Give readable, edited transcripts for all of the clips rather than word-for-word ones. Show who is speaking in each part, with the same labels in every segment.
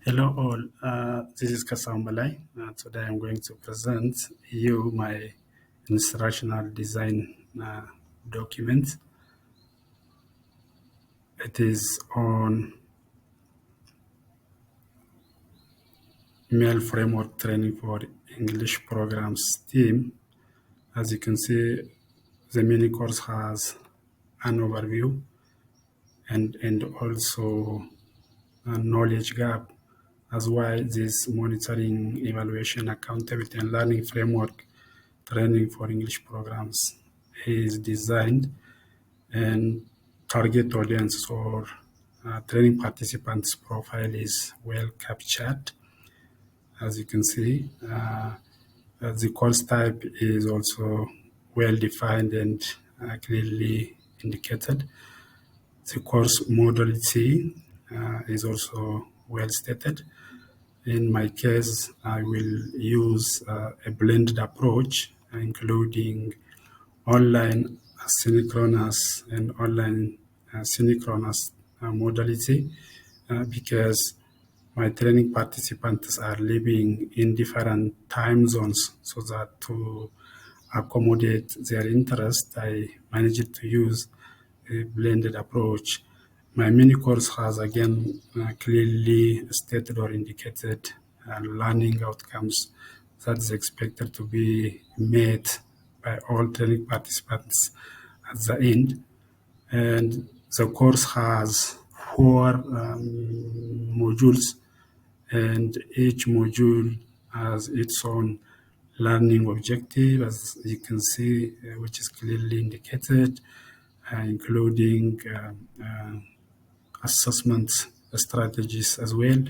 Speaker 1: Hello all, this is Kasambalai. Today I'm going to present you my instructional design document. It is on mail framework training for English programs team. As you can see, the mini course has an overview and also a knowledge gap, as why this monitoring, evaluation, accountability, and learning framework training for English programs is designed, and target audience or training participants profile is well captured. As you can see, the course type is also well defined and clearly indicated. The course modality is also well stated. In my case, I will use a blended approach, including online asynchronous and online synchronous modality, because my training participants are living in different time zones, so that to accommodate their interest, I managed to use a blended approach. My mini course has again clearly stated or indicated learning outcomes that is expected to be met by all training participants at the end. And the course has four modules, and each module has its own learning objective, as you can see, which is clearly indicated, including assessment strategies as well.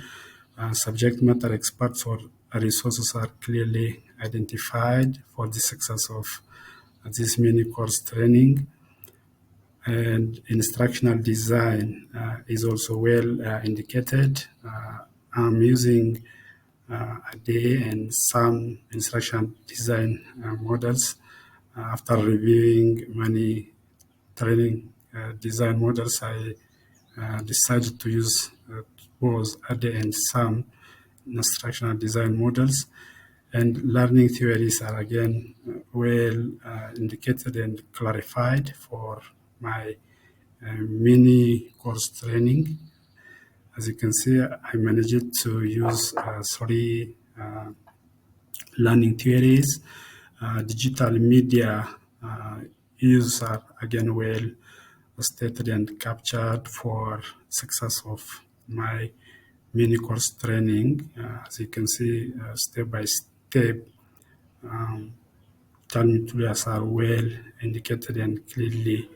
Speaker 1: Subject matter experts or resources are clearly identified for the success of this mini course training. And instructional design is also well indicated. I'm using a day and some instructional design models. After reviewing many training design models, I decided to use both a day and some instructional design models. And learning theories are again well indicated and clarified for my mini course training. As you can see, I managed to use three learning theories. Digital media use are again well stated and captured for success of my mini course training. As you can see, step by step, terms are well indicated and clearly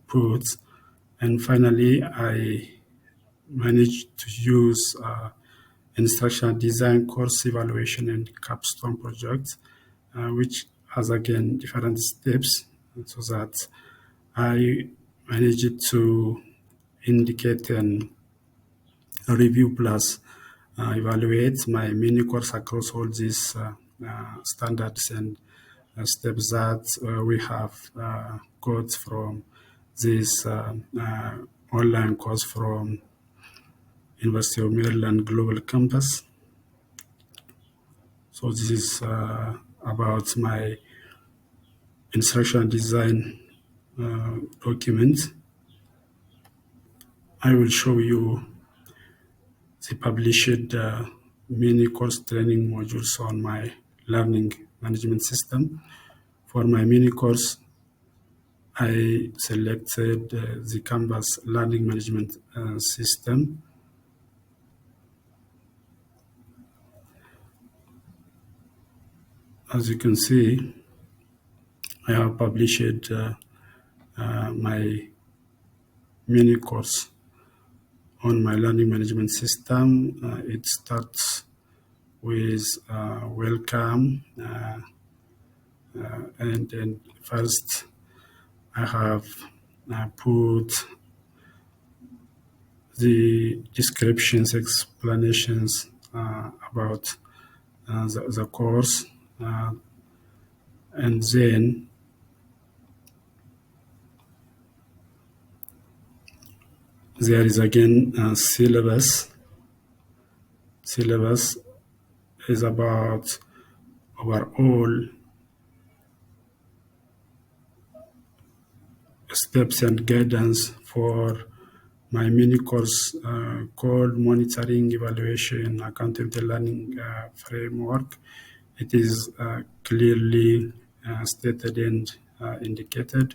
Speaker 1: put. And finally, I managed to use instructional design, course evaluation, and capstone project, which has again different steps, so that I managed to indicate and review plus evaluate my mini course across all these standards and steps that we have got from this online course from University of Maryland Global Campus. So this is about my instructional design document. I will show you the published mini course training modules on my learning management system. For my mini course, I selected the Canvas learning management system. As you can see, I have published my mini course on my learning management system. It starts with welcome, and first I have put the descriptions, explanations about the course, and then there is again a syllabus syllabus is about overall steps and guidance for my mini course called Monitoring, Evaluation, Accountability Learning Framework. It is clearly stated and indicated.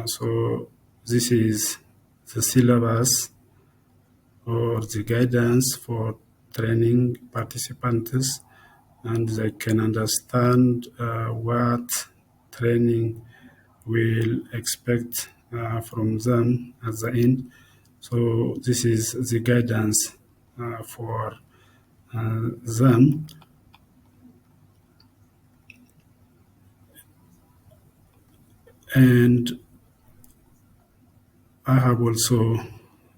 Speaker 1: So this is the syllabus or the guidance for training participants, and they can understand what training will expect from them at the end. So this is the guidance for them. And I have also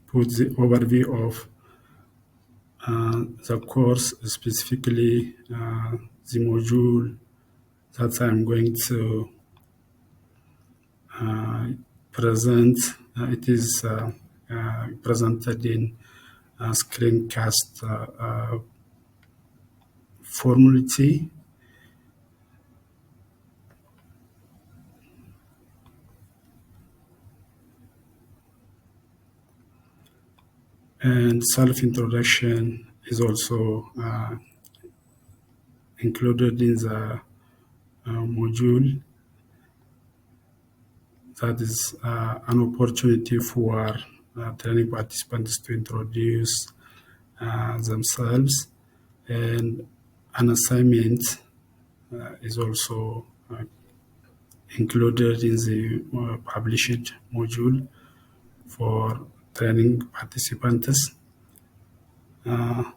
Speaker 1: put the overview of the course, specifically the module that I'm going to present. It is presented in Screencast formality. And self-introduction is also included in the module. That is an opportunity for training participants to introduce themselves, and an assignment is also included in the published module for training participants.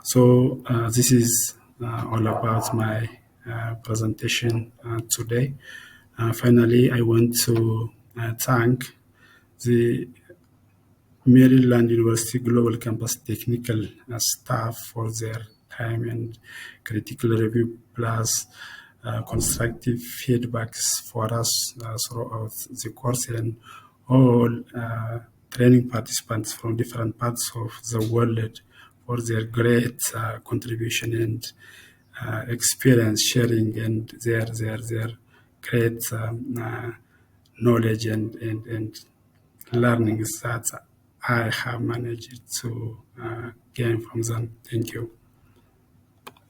Speaker 1: So this is all about my presentation today. Finally, I want to thank the Maryland University Global Campus technical staff for their time and critical review plus constructive feedbacks for us throughout the course, and all training participants from different parts of the world for their great contribution and experience sharing, and their great knowledge and learnings that I have managed to gain from them. Thank you.